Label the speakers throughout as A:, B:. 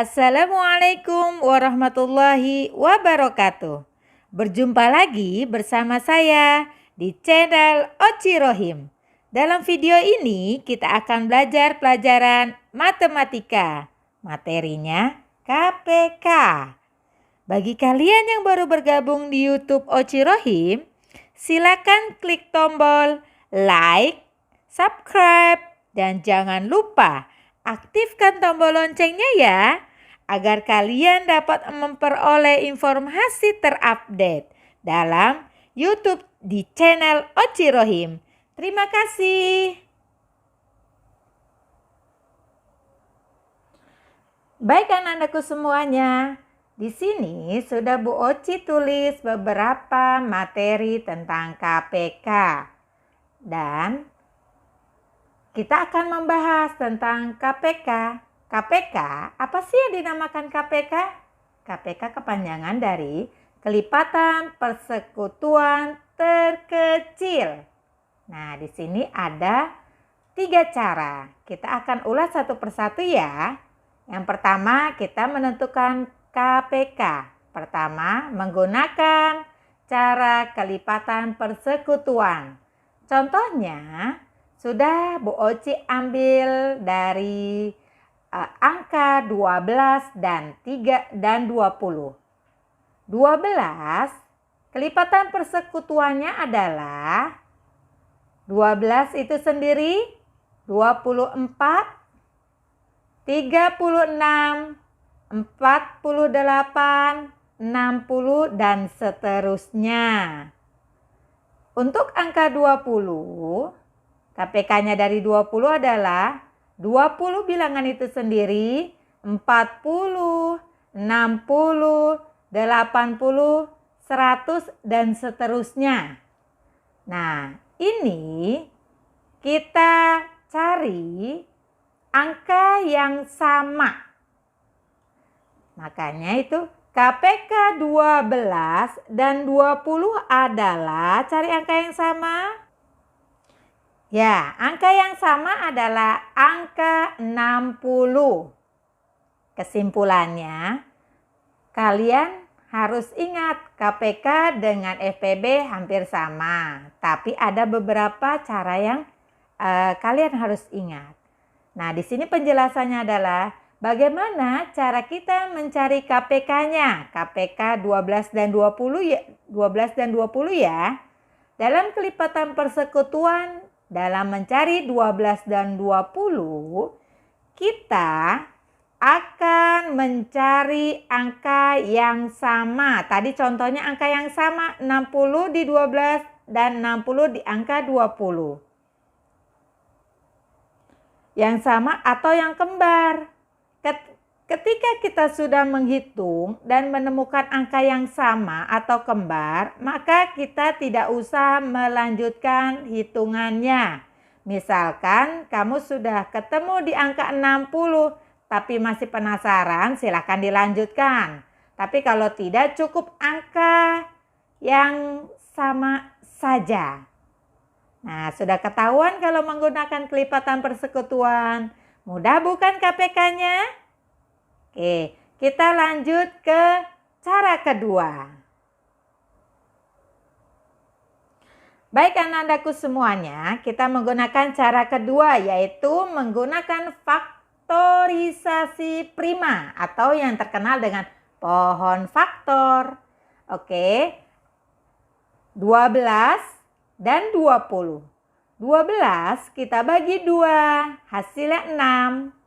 A: Assalamualaikum warahmatullahi wabarakatuh. Berjumpa lagi bersama saya di channel Oci Rohim. Dalam video ini kita akan belajar pelajaran matematika. Materinya KPK. Bagi kalian yang baru bergabung di YouTube Oci Rohim, silakan klik tombol like, subscribe, dan jangan lupa aktifkan tombol loncengnya ya, agar kalian dapat memperoleh informasi terupdate dalam YouTube di channel Oci Rohim. Terima kasih. Baik anak-anakku semuanya, di sini sudah Bu Oci tulis beberapa materi tentang KPK. Dan kita akan membahas tentang KPK. KPK, apa sih yang dinamakan KPK? KPK kepanjangan dari kelipatan persekutuan terkecil. Nah, di sini ada 3 cara. Kita akan ulas satu persatu ya. Yang pertama, kita menentukan KPK. Pertama, menggunakan cara kelipatan persekutuan. Contohnya, sudah Bu Oci ambil dari angka 12 dan 20. 12 kelipatan persekutuannya adalah 12 itu sendiri 24, 36, 48, 60 dan seterusnya. Untuk angka 20, KPK-nya dari 20 adalah 20 bilangan itu sendiri 40, 60, 80, 100 dan seterusnya. Nah, ini kita cari angka yang sama. Makanya itu KPK 12 dan 20 adalah cari angka yang sama. Ya, angka yang sama adalah angka 60. Kesimpulannya, kalian harus ingat KPK dengan FPB hampir sama. Tapi ada beberapa cara yang kalian harus ingat. Nah, di sini penjelasannya adalah bagaimana cara kita mencari KPK-nya. KPK 12 dan 20 ya, 12 dan 20 ya. Dalam kelipatan persekutuan, dalam mencari 12 dan 20, kita akan mencari angka yang sama. Tadi contohnya angka yang sama, 60 di 12 dan 60 di angka 20. Yang sama atau yang kembar. Ketika kita sudah menghitung dan menemukan angka yang sama atau kembar, maka kita tidak usah melanjutkan hitungannya. Misalkan kamu sudah ketemu di angka 60, tapi masih penasaran, silakan dilanjutkan. Tapi kalau tidak, cukup angka yang sama saja. Nah, sudah ketahuan kalau menggunakan kelipatan persekutuan. Mudah bukan KPK-nya? Oke, kita lanjut ke cara kedua. Baik anak-anakku semuanya, kita menggunakan cara kedua yaitu menggunakan faktorisasi prima atau yang terkenal dengan pohon faktor. Oke, 12 dan 20. 12 kita bagi 2, hasilnya 6.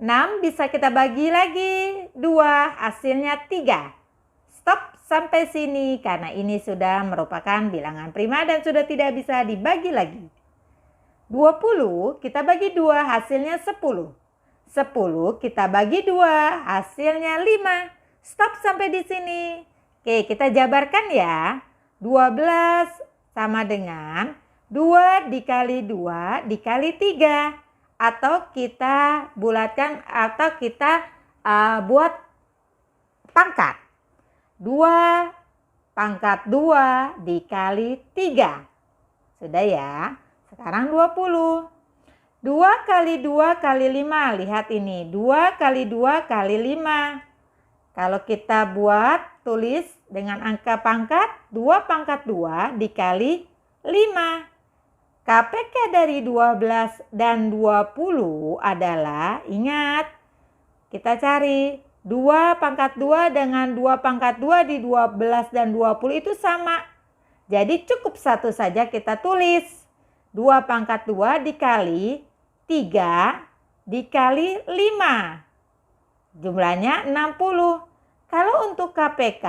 A: 6 bisa kita bagi lagi 2, hasilnya 3. Stop sampai sini karena ini sudah merupakan bilangan prima dan sudah tidak bisa dibagi lagi. 20 kita bagi 2, hasilnya 10. 10 kita bagi 2, hasilnya 5. Stop sampai di sini. Oke, kita jabarkan ya. 12 sama dengan 2 dikali 2 dikali 3. Atau kita bulatkan atau kita buat pangkat. 2 pangkat 2 dikali 3. Sudah ya. Sekarang 20. 2 kali 2 kali 5. Lihat ini. 2 kali 2 kali 5. Kalau kita buat tulis dengan angka pangkat, 2 pangkat 2 dikali 5. KPK dari 12 dan 20 adalah, ingat, kita cari 2 pangkat 2 dengan 2 pangkat 2 di 12 dan 20 itu sama. Jadi cukup satu saja kita tulis. 2 pangkat 2 dikali 3 dikali 5. Jumlahnya 60. Kalau untuk KPK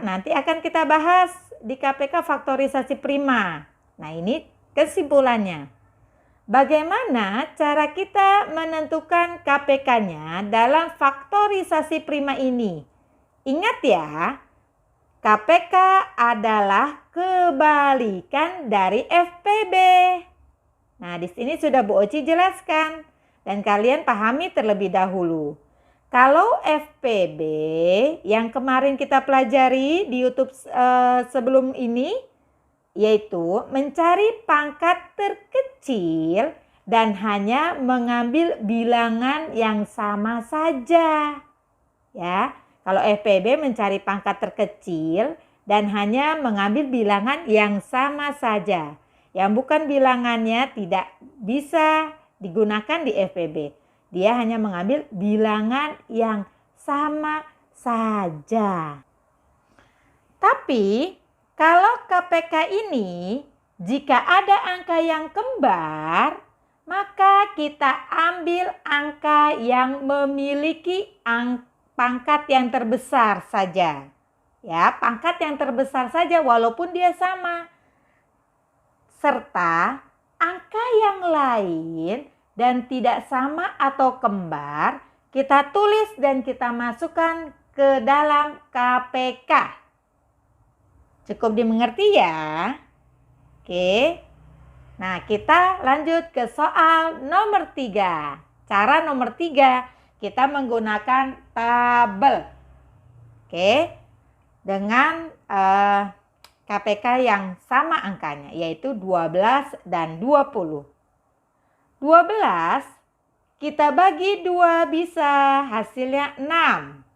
A: nanti akan kita bahas di KPK faktorisasi prima. Nah, ini kesimpulannya. Bagaimana cara kita menentukan KPK-nya dalam faktorisasi prima ini? Ingat ya, KPK adalah kebalikan dari FPB. Nah, di sini sudah Bu Oci jelaskan dan kalian pahami terlebih dahulu. Kalau FPB yang kemarin kita pelajari di YouTube sebelum ini, yaitu mencari pangkat terkecil dan hanya mengambil bilangan yang sama saja. Ya, kalau FPB mencari pangkat terkecil dan hanya mengambil bilangan yang sama saja. Yang bukan bilangannya tidak bisa digunakan di FPB. Dia hanya mengambil bilangan yang sama saja. Tapi kalau KPK ini, jika ada angka yang kembar, maka kita ambil angka yang memiliki pangkat yang terbesar saja. Ya, pangkat yang terbesar saja walaupun dia sama. Serta angka yang lain dan tidak sama atau kembar, kita tulis dan kita masukkan ke dalam KPK. Cukup dimengerti ya? Oke. Nah, kita lanjut ke soal nomor 3. Cara nomor 3, kita menggunakan tabel. Oke. Dengan KPK yang sama angkanya, yaitu 12 dan 20. 12 kita bagi 2 bisa hasilnya 6.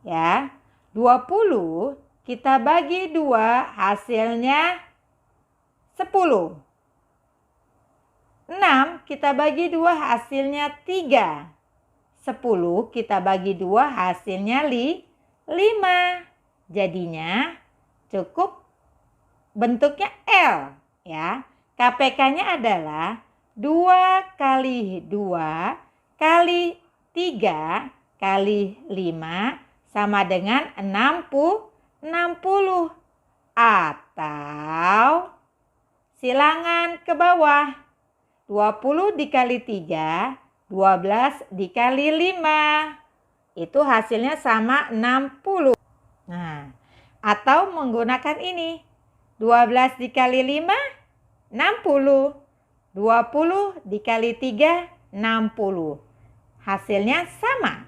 A: Ya. 20 kita bagi 2 hasilnya 10. 6 kita bagi 2 hasilnya 3. 10 kita bagi 2 hasilnya 5. Jadinya cukup bentuknya L ya. KPK-nya adalah 2 kali 2 kali 3 kali 5 sama dengan 60. Atau silangan ke bawah. 20 dikali 3, 12 dikali 5. Itu hasilnya sama 60. Nah, atau menggunakan ini. 12 dikali 5, 60. 20 dikali 3, 60. Hasilnya sama.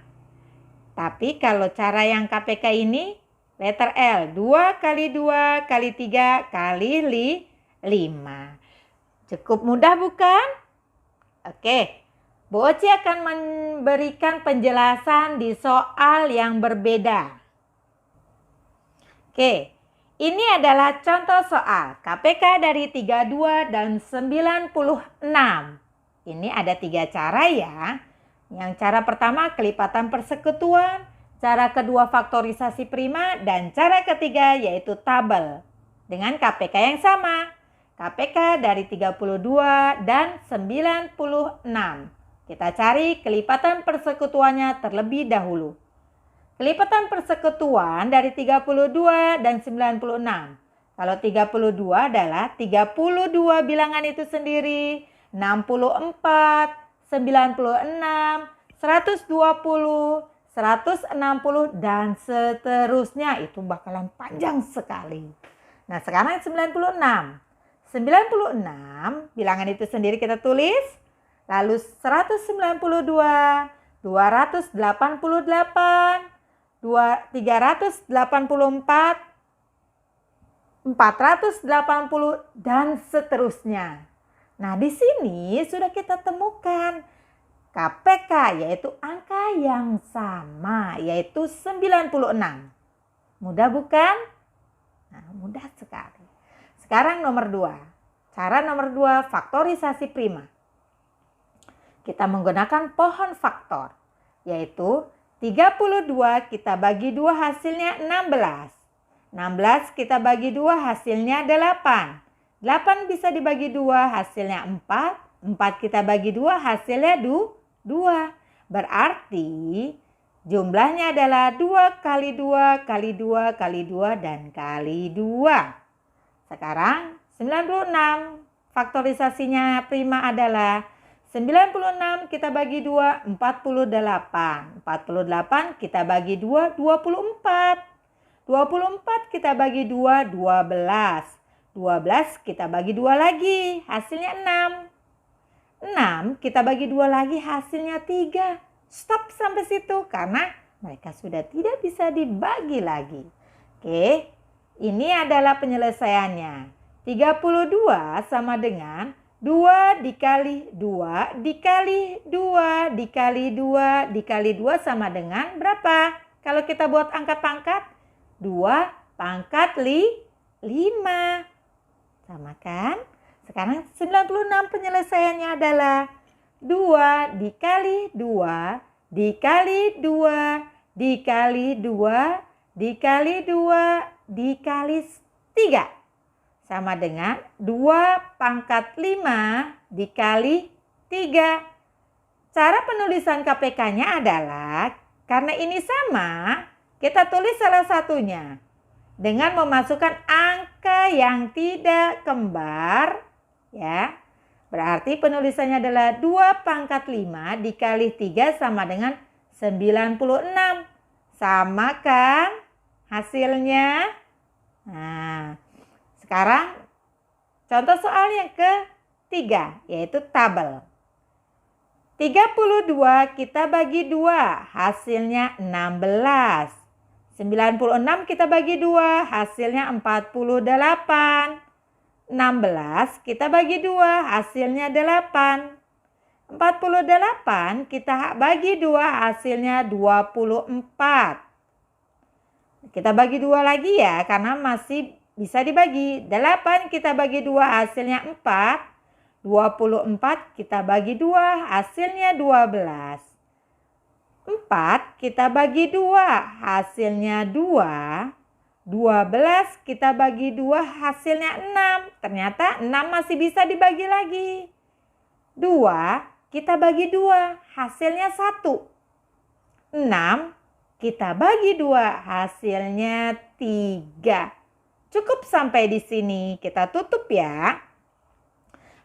A: Tapi kalau cara yang KPK ini, letter L. 2 kali 2 kali 3 kali 5. Cukup mudah bukan? Oke. Bu Oci akan memberikan penjelasan di soal yang berbeda. Oke. Ini adalah contoh soal KPK dari 32 dan 96. Ini ada 3 cara ya. Yang cara pertama kelipatan persekutuan, cara kedua faktorisasi prima, dan cara ketiga yaitu tabel. Dengan KPK yang sama. KPK dari 32 dan 96. Kita cari kelipatan persekutuannya terlebih dahulu. Kelipatan persekutuan dari 32 dan 96. Kalau 32 adalah 32 bilangan itu sendiri, 64, 96, 120, 160, dan seterusnya. Itu bakalan panjang sekali. Nah, sekarang 96. 96 bilangan itu sendiri kita tulis. Lalu 192, 288, 384, 480, dan seterusnya. Nah, di sini sudah kita temukan KPK, yaitu angka yang sama, yaitu 96. Mudah bukan? Nah, mudah sekali. Sekarang nomor 2. Cara nomor 2, faktorisasi prima. Kita menggunakan pohon faktor, yaitu 32 kita bagi 2 hasilnya 16. 16 kita bagi 2 hasilnya 8. 8 bisa dibagi 2 hasilnya 4. 4 kita bagi 2 hasilnya 2. Berarti jumlahnya adalah 2 kali 2 kali 2 kali 2 dan kali 2. Sekarang 96. Faktorisasinya prima adalah 96 kita bagi 2, 48. 48 kita bagi 2, 24. 24 kita bagi 2, 12. 12 kita bagi 2 lagi, hasilnya 6. 6 kita bagi 2 lagi, hasilnya 3. Stop sampai situ karena mereka sudah tidak bisa dibagi lagi. Oke, ini adalah penyelesaiannya. 32 sama dengan 2 dikali 2 dikali 2 dikali 2 dikali 2 sama dengan berapa? Kalau kita buat angka pangkat, 2 pangkat 5. Sama kan? Sekarang 96 penyelesaiannya adalah 2 dikali 2 dikali 2 dikali 2 dikali 2 dikali 3. Sama dengan 2 pangkat 5 dikali 3. Cara penulisan KPK-nya adalah, karena ini sama, kita tulis salah satunya dengan memasukkan angka yang tidak kembar, ya. Berarti penulisannya adalah 2 pangkat 5 dikali 3 sama dengan 96. Sama kan hasilnya? Nah, sekarang contoh soal yang ketiga, yaitu tabel. 32 kita bagi 2, hasilnya 16. 96 kita bagi 2, hasilnya 48. 16 kita bagi 2, hasilnya 8. 48 kita bagi 2, hasilnya 24. Kita bagi 2 lagi ya, karena masih bisa dibagi. 8 kita bagi 2, hasilnya 4. 24 kita bagi 2, hasilnya 12. 4 kita bagi 2, hasilnya 2. 12 kita bagi 2, hasilnya 6. Ternyata 6 masih bisa dibagi lagi. 2 kita bagi 2, hasilnya 1. 6 kita bagi 2, hasilnya 3. Cukup sampai di sini, kita tutup ya.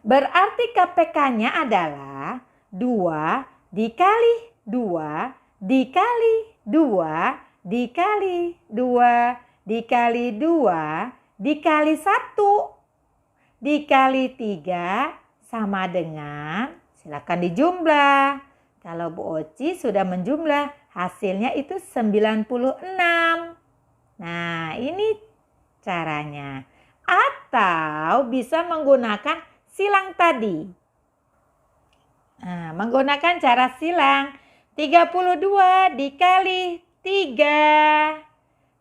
A: Berarti KPK-nya adalah 2 dikali 2 dikali 2 dikali 2 dikali 2 dikali 1 dikali 3 sama dengan, silakan dijumlah. Kalau Bu Oci sudah menjumlah, hasilnya itu 96. Nah, ini caranya. Atau bisa menggunakan silang tadi. Nah, menggunakan cara silang. 32 dikali 3.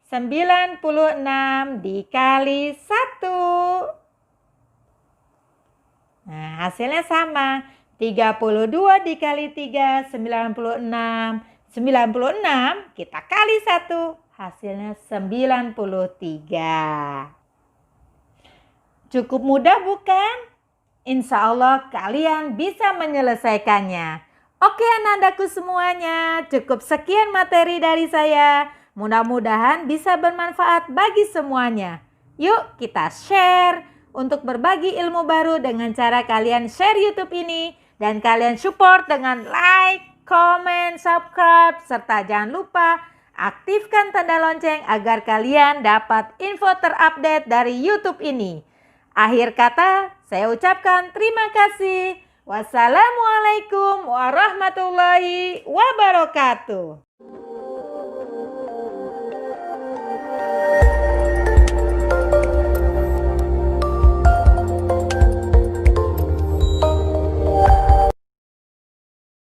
A: 96 dikali 1. Nah, hasilnya sama. 32 dikali 3, 96. 96 kita kali 1. Hasilnya 93. Cukup mudah bukan? Insya Allah kalian bisa menyelesaikannya. Oke anak-anakku semuanya, cukup sekian materi dari saya. Mudah-mudahan bisa bermanfaat bagi semuanya. Yuk kita share untuk berbagi ilmu baru dengan cara kalian share YouTube ini. Dan kalian support dengan like, comment, subscribe, serta jangan lupa aktifkan tanda lonceng agar kalian dapat info terupdate dari YouTube ini. Akhir kata, saya ucapkan terima kasih. Wassalamualaikum warahmatullahi wabarakatuh.